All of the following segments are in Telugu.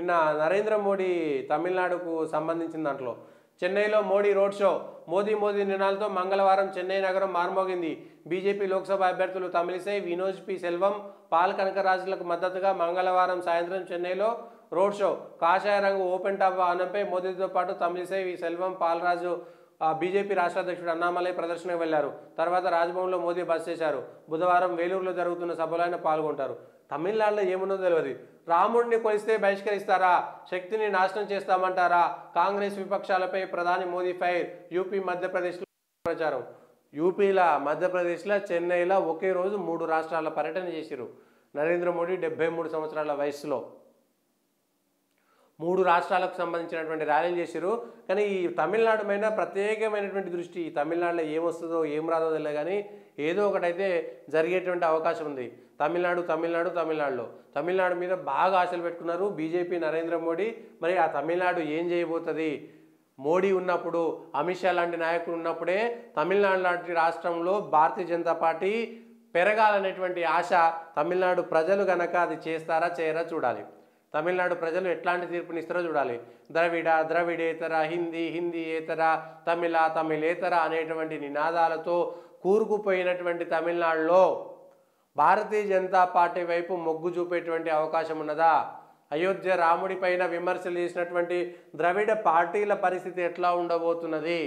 నిన్న నరేంద్ర మోడీ తమిళనాడుకు సంబంధించిన దాంట్లో చెన్నైలో మోడీ రోడ్ షో మోదీ నినాదాలతో మంగళవారం చెన్నై నగరం మార్మోగింది. బీజేపీ లోక్సభ అభ్యర్థులు తమిళిసై వినోద్ పి సెల్వం, పాల్ కనకరాజులకు మద్దతుగా మంగళవారం సాయంత్రం చెన్నైలో రోడ్ షో. కాషాయ రంగు ఓపెన్ టాప్ వాహనంపై మోదీతో పాటు తమిళిసై సెల్వం, పాల్రాజు, బీజేపీ రాష్ట్ర అధ్యక్షుడు అన్నామలై ప్రదర్శనకు వెళ్లారు. తర్వాత రాజ్భవన్లో మోదీ బస చేశారు. బుధవారం వేలూరులో జరుగుతున్న సభలో ఆయన పాల్గొంటారు. తమిళనాడులో ఏమున్నదో తెలియదు. రాముడిని కొలిస్తే బహిష్కరిస్తారా? శక్తిని నాశనం చేస్తామంటారా? కాంగ్రెస్ విపక్షాలపై ప్రధాని మోదీ ఫైర్. యూపీ మధ్యప్రదేశ్లో ప్రచారం. యూపీలో మధ్యప్రదేశ్లో చెన్నైలో ఒకే రోజు 3 రాష్ట్రాల పర్యటన చేశారు నరేంద్ర మోడీ. 73 సంవత్సరాల వయసులో 3 రాష్ట్రాలకు సంబంధించినటువంటి ర్యాలీలు చేశారు. కానీ ఈ తమిళనాడు మీద ప్రత్యేకమైనటువంటి దృష్టి. ఈ తమిళనాడులో ఏమొస్తుందో ఏం రాదో తెలియదు, కానీ ఏదో ఒకటైతే జరిగేటువంటి అవకాశం ఉంది. తమిళనాడు మీద బాగా ఆశలు పెట్టుకున్నారు బీజేపీ, నరేంద్ర మోడీ. మరి ఆ తమిళనాడు ఏం చేయబోతుంది? మోడీ ఉన్నప్పుడు, అమిత్ షా లాంటి నాయకులు ఉన్నప్పుడే తమిళనాడు లాంటి రాష్ట్రంలో భారతీయ జనతా పార్టీ పెరగాలనేటువంటి ఆశ తమిళనాడు ప్రజలు గనక అది చేస్తారా చేయరా చూడాలి. తమిళనాడు ప్రజలు ఎట్లాంటి తీర్పునిస్తారో చూడాలి. ద్రవిడేతర, హిందీయేతర, తమిళేతర అనేటువంటి నినాదాలతో కూరుకుపోయినటువంటి తమిళనాడులో భారతీయ జనతా పార్టీ వైపు మొగ్గు చూపేటువంటి అవకాశం ఉన్నదా? అయోధ్య రాముడి పైన విమర్శలు చేసినటువంటి ద్రవిడ పార్టీల పరిస్థితి ఎట్లా ఉండబోతున్నది?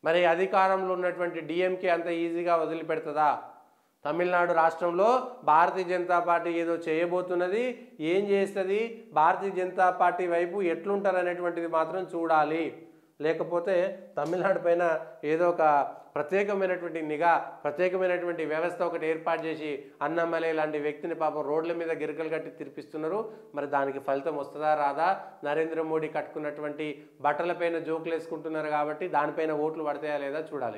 మరి అధికారంలో ఉన్నటువంటి డిఎంకే అంత ఈజీగా వదిలిపెడుతుందా? తమిళనాడు రాష్ట్రంలో భారతీయ జనతా పార్టీ ఏదో చేయబోతున్నది. ఏం చేస్తుంది? భారతీయ జనతా పార్టీ వైపు ఎట్లుంటారు అనేటువంటిది మాత్రం చూడాలి. లేకపోతే తమిళనాడు పైన ఏదో ఒక ప్రత్యేకమైనటువంటి నిఘా, ప్రత్యేకమైనటువంటి వ్యవస్థ ఒకటి ఏర్పాటు చేసి అన్నామలై లాంటి వ్యక్తిని పాపం రోడ్ల మీద గిరికలు కట్టి తిరిపిస్తున్నారు. మరి దానికి ఫలితం వస్తుందా రాదా? నరేంద్ర మోడీ కట్టుకున్నటువంటి బట్టలపైన జోకులు వేసుకుంటున్నారు కాబట్టి దానిపైన ఓట్లు పడతాయా లేదా చూడాలి.